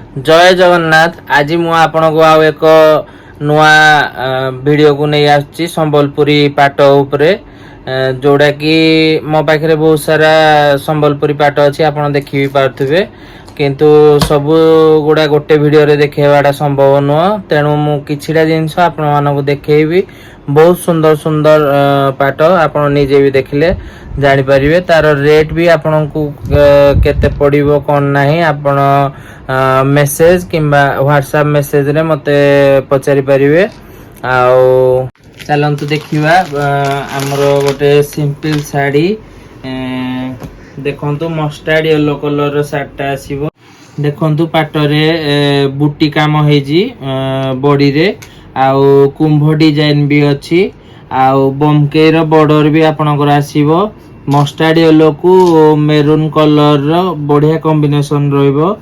जय जगन्नाथ। आज मु आपण को आउ एक नुआ वीडियो को नहीं आछि संबलपुरी पाट उपरे जोड़ा कि मो पाखे बहुत सारा संबलपुरी पाट अच्छी आपण देखि पार्थुबे किंतु सबु गुड़ा गोटे वीडियो रे देखेवाटा संभव नुह तेणु मु किछिटा जिंस आपण मानक देखैबी। बहुत सुंदर सुंदर पाट आपण निजे भी देखिले जानि परिबे तार रेट भी आपण को केते पड़िबो कोन नाही आपण मेसेज किंबा व्हाट्सएप मेसेज रे मते पचारि परिबे। आउ चलंतु देखिबा हमर गोटे सिंपल साड़ी देखंतु मस्टर्ड येलो कलर रो साड़ीटा आसीबो। देखंतु पाटरे बुटी काम हेजी बॉडी रे आउ कुंभ डिजाइन भी अच्छी आउ बमके रो बॉर्डर भी आपनकर आसीबो। मस्टर्ड येलो को मेरून कलर रो बढ़िया कॉम्बिनेशन रहइबो।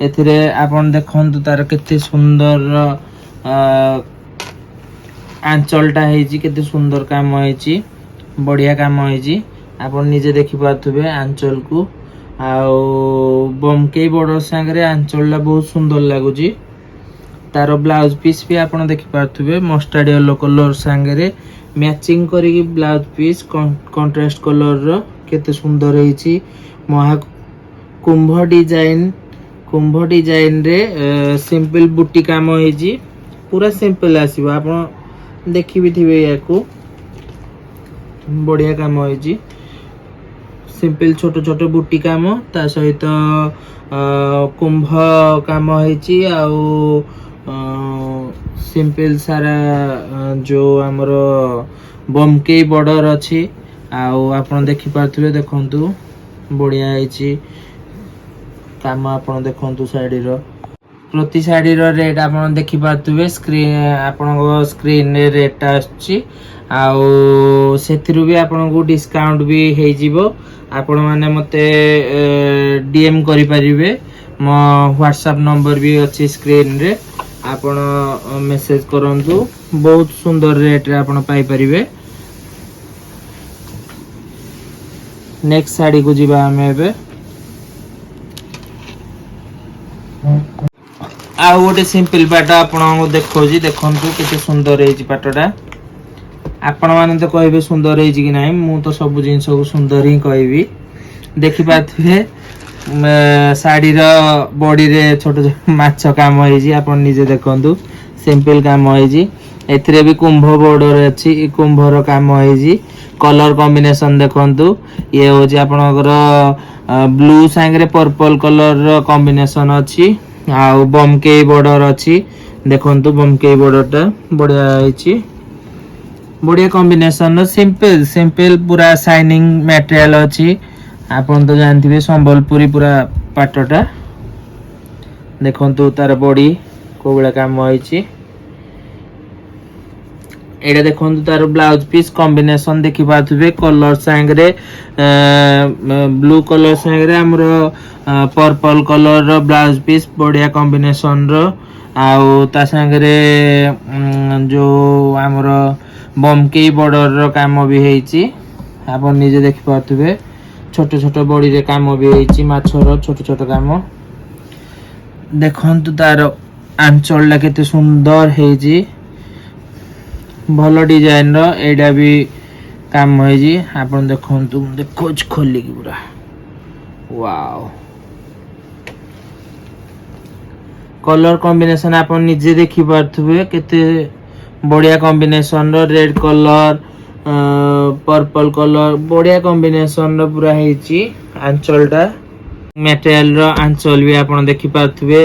एथिरे आपन देखंतु तार केते सुंदर आंचलटा हेजी केते सुंदर काम हेजी बढ़िया काम हेजी आपन निजे देखि पाथुबे आंचल को आउ बमके बॉर्डर संगे आंचलला बहुत सुंदर लागुजी। तार ब्लाउज पीस भी आपन देखि पाथुबे मस्टर्ड येलो कलर संगे मैचिंग करिक ब्लाउज पीस कंट्रास्ट कलर रो केते सुंदर हेची। महा कुंभ डिजाइन रे सिंपल बुटी काम हेजी पूरा सिंपल आसीबो। आपन देखि भी थिबे याकू बढ़िया काम हेजी सिंपल छोट छोट बुटी काम ता सहित कुंभ काम हेची आउ सिंपल सारा जो हमर बमके बॉर्डर अच्छी आउ आपन देखि पाथुबे देखंतु बढ़िया हेची काम आपन देखंतु साड़ी रो प्रति साड़ी रो रेट आपन देखि पाथुबे स्क्रीन आपन को स्क्रीन रे रेट आछि आउ सेथिरु भी आपन को डिस्काउंट भी हे जिवो। आपण माने मते डीएम करि परिबे मो व्हाट्सएप नंबर भी अछि स्क्रीन रे आपण मेसेज करंतु बहुत सुंदर रेट रे आपण पाई परिबे। नेक्स्ट साड़ी को जिबा हमें एबे आ गोटे सिंपल पाट आपण देखो जी देखंतु केते सुंदर हेजी पाटटा। आपण माने तो कहबे सुंदर हेजी कि नाही मु तो सब जिंस को सुंदर ही कहबी। देखि पाथुबे साड़ी रो बॉडी रे छोट छोट माछ काम हेजी आपण निजे देखंतु सिंपल काम हेजी। एथिरे भी कुंभ बॉर्डर अछि कुंभ रो काम हेजी कलर कॉम्बिनेशन देखंतु ये होजी आपनकर ब्लू संगे पर्पल कलर रो कॉम्बिनेशन अछि आउ बमके बॉर्डर अछि देखंतु बमके बॉर्डरटा बढ़िया हेची बढ़िया कॉम्बिनेशन सिंपल सिंपल पूरा शाइनिंग मटेरियल अछि। आपन तो जानथिबे संबलपुरी पूरा पाटटा देखंतु तार बॉडी कोबळा काम होईची। एडा देखंतु तार ब्लाउज पीस कॉम्बिनेशन देखि पाथुबे कलर संगे ब्लू कलर संगे हमरो पर्पल कलर रो ब्लाउज पीस बढ़िया कॉम्बिनेशन रो आउ ता संगे जो हमरो बमके बॉर्डर रो काम भी हेची आपन निजे देखि पाथुबे छोट छोट बॉडी रे काम भी हेची माछर छोट छोट काम देखंतु तार आंचल ला केते सुंदर हेजी भलो डिजाइन रो एडा भी काम हेजी आपन देखंतु देखोज खोली की पूरा वाओ कलर कॉम्बिनेशन आपन निजे देखि पाथुबे केते बढ़िया कॉम्बिनेशन रो रेड कलर पर्पल कलर बढ़िया कॉम्बिनेशन रो पूरा हेची। आंचलटा मटेरियल रो आंचल भी आपण देखि पाथुबे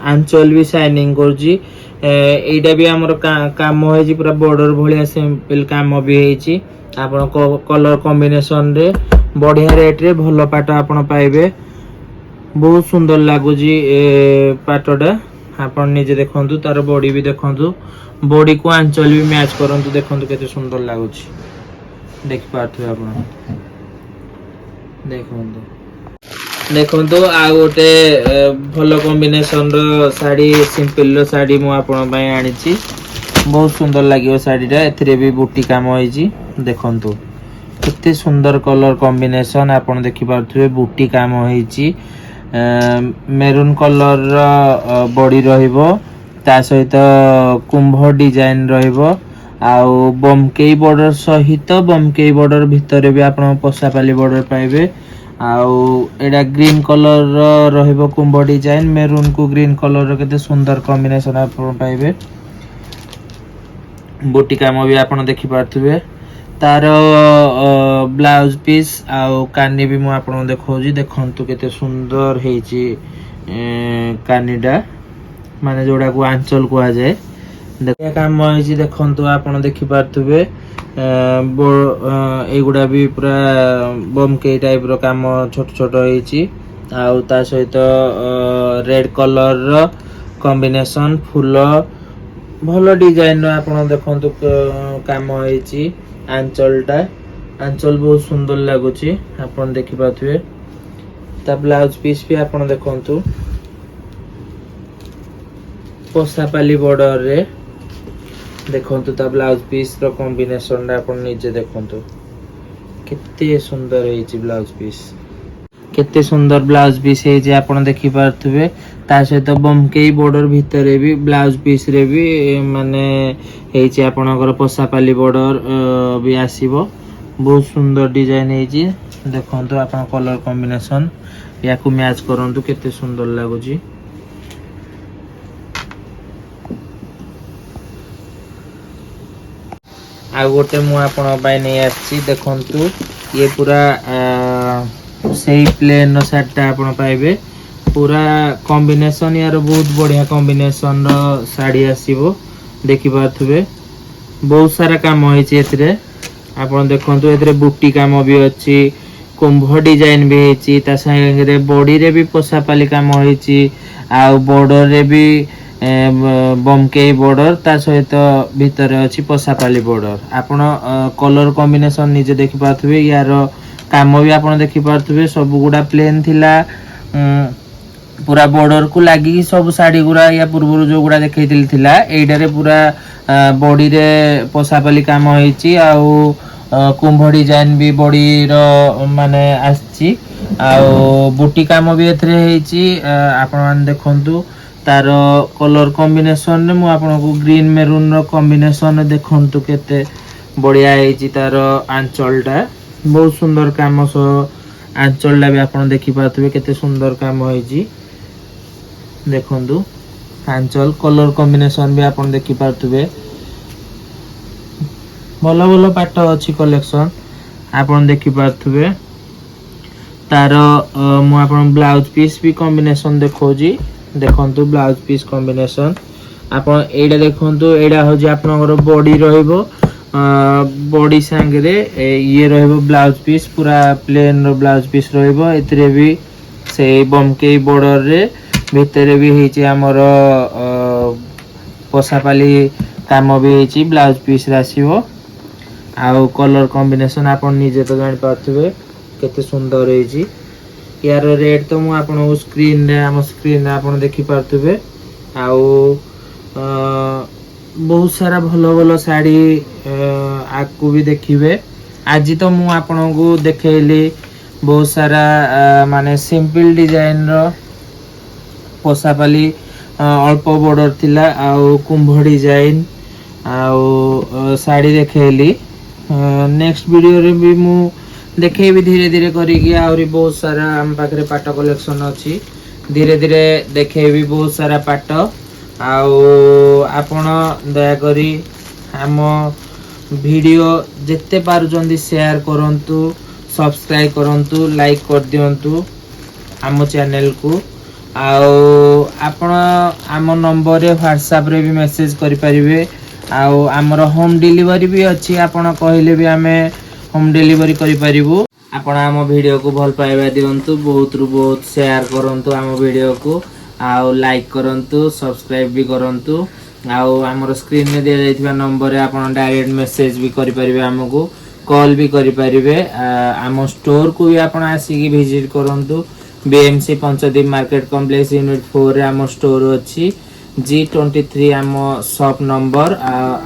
आंचल भी शाइनिंग करजी एटा भी हमर काम हेजी पूरा बॉर्डर भलिया सिंपल काम भी हेची। आपण कलर कॉम्बिनेशन रे बढ़िया रेट रे भलो पाट आपण पाइबे बहुत सुंदर लागुजी पाटटा आपण निजे देखंतु तार बॉडी भी देखंतु बॉडी को आंचल भी मैच करंतु देखंतु केते सुंदर लागुची देख पाथु आपण देखंतु आ गोटे भलो कॉम्बिनेशन रो साड़ी सिंपल रो साड़ी मु आपण पय आनिची बहुत सुंदर लागियो साड़ीटा। एथिरे भी बुटी काम होईची देखंतु केते सुंदर कलर कॉम्बिनेशन आपण देखि पाथुबे बुटी काम होईची मेरून कलर बॉडी रहिबो ता सहित कुंभ डिजाइन रहिबो आउ बमकेई बॉर्डर सहित बमकेई बॉर्डर भितर भी आपण पसापाली बॉर्डर पाइबे आउ एडा ग्रीन कलर रहिबो कुंभ डिजाइन मेरून को ग्रीन कलर केते सुंदर कॉम्बिनेशन आपण पाइबे बुटी काम भी आपण देखि पारथुबे तार ब्लाउज पीस आउ कानी भी मु आपण देखौजी देखंतु केते सुंदर हेची कानीडा माने जोड़ा को आंचल कुआ जाए देखिए काम होइछि देखंतु आपण देखि पारथुबे एगुड़ा भी पूरा बम के टाइप रो काम छोट छोट होइछि आउ ता सहित रेड कलर रो कॉम्बिनेशन फूल भलो डिजाइन रो आपण देखंतु काम होइछि आंचलटा आंचल बहुत सुंदर लागुछि आपण देखि पाथुबे ता ब्लाउज पीस भी आपण देखंतु पसापाली बॉर्डर रे देखंतु ता ब्लाउज पीस रो कॉम्बिनेशन आपण निजे देखंतु केते सुंदर हेछि ब्लाउज पीस केते सुंदर ब्लाउज पीस हेछि आपण देखि पारथुबे ता सहित बमकेई बॉर्डर भितरे भी ब्लाउज पीस रे भी माने हेछि आपनकर पसापाली बॉर्डर भी आसीबो बहुत सुंदर डिजाइन हेछि देखंतु आपण कलर कॉम्बिनेशन याकू मैच करंतु केते सुंदर लागुछि आ गोटे मु आपण बाय नै आछि देखंतु ये पूरा सेही प्लेन रो सेटटा आपण पाइबे पूरा कॉम्बिनेशन यार बहुत बढ़िया कॉम्बिनेशन रो साड़ी आसीबो देखि पाथुबे बहुत सारा काम होइछि एतरे आपण देखंतु एतरे बुटी काम भी अछि कुंभ डिजाइन भी हेछि ता संगे रे बॉडी रे भी पसापाली काम होइछि आ बॉर्डर रे भी बमकेई बॉर्डर ता सहित भितर अछि पसापाली बॉर्डर आपण कलर कॉम्बिनेशन निजे देखि पाथुबे यार काम भी आपण देखि पाथुबे सब गुडा प्लेन थिला पूरा बॉर्डर को लागी सब साड़ी गुरा या पूर्व जो गुडा देखैतिल थिला एइडा रे पूरा बॉडी रे पसापाली काम होइछि आ कुंभ डिजाइन भी बॉडी रो माने आछि आ बुटी काम भी एथरे हेछि आपण मान देखंतु तार कलर कॉम्बिनेशन ने मु आपण को ग्रीन मेरून रो कॉम्बिनेशन देखंतु केते बढ़िया हेछि तार आंचलटा बहुत सुंदर काम सो आंचलटा भी आपण देखि पाथुबे केते सुंदर काम होइछि देखंतु आंचल कलर कॉम्बिनेशन भी आपण देखि पाथुबे भलो भलो पाट अछि कलेक्शन आपण देखि पाथुबे तार मु आपण ब्लाउज पीस भी कॉम्बिनेशन देखौजी देखंतु ब्लाउज पीस कॉम्बिनेशन आपण एडा देखंतु एडा हो जे आपनकर बॉडी रहइबो बॉडी संगे रे ये रहइबो ब्लाउज पीस पूरा प्लेन रो ब्लाउज पीस रहइबो एतरे भी से बमके बॉर्डर रे भितरे भी हेछि हमर पसापाली काम भी हेछि ब्लाउज पीस रासिबो आउ कलर कॉम्बिनेशन आपण निजे तो जानि पाथुबे केते सुंदर हेछि यार रेट तो मु आपण स्क्रीन रे हम स्क्रीन रे आपण देखि पारथुबे आउ बहुत सारा भलो भलो साड़ी आकु भी देखिबे आज तो मु आपण को देखैली बहुत सारा माने सिंपल डिजाइन रो पोसापाली अल्प बॉर्डर थिला आउ कुंभ डिजाइन आउ साड़ी देखैली नेक्स्ट वीडियो रे भी मु देखे भी धीरे धीरे करिकी आउरी बहुत सारा हम पाखरे पाट कलेक्शन अछि धीरे धीरे देखे भी बहुत सारा पाट आउ आपण दया करी हम वीडियो जत्ते पारुचंदी शेयर करंतु सब्सक्राइब करंतु लाइक कर दियंतु हम चैनल को आउ आपण आम नंबर रे व्हाट्सएप रे भी मेसेज करि परिबे आउ हमर होम डिलीवरी भी अछि आपण कहले भी हमें होम डिलीवरी करि परिबु आपण आम वीडियो को भल पाइबा दियंतु बहुत रु बहुत शेयर करंतु आम वीडियो को आउ लाइक करंतु सब्सक्राइब भी करंतु आउ हमर स्क्रीन में दिया जाइथिबा नंबर रे आपण डायरेक्ट मेसेज भी करि परिबे हमकु कॉल भी करि परिबे आम स्टोर को भी आपण आसी की विजिट करंतु BMC Panchdeep market complex unit 4 रे आम स्टोर अछि G23 आम शॉप नंबर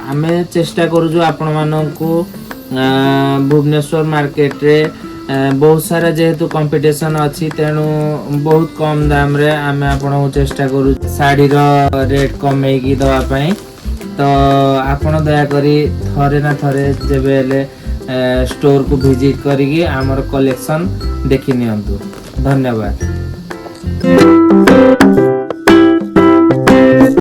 आमे चेष्टा करू जो आपण मानन को भुवनेश्वर मार्केट रे बहुत सारा जेहेतु कंपटीशन अच्छी तेणु बहुत कम दाम रे आमे आपन चेष्टा करू साड़ी रो रेट कमेकी दवा पाई तो आपण दया करी थरे ना थरे जेबे हेले स्टोर को विजिट करिकी हमर कलेक्शन देखि नियंतु। धन्यवाद।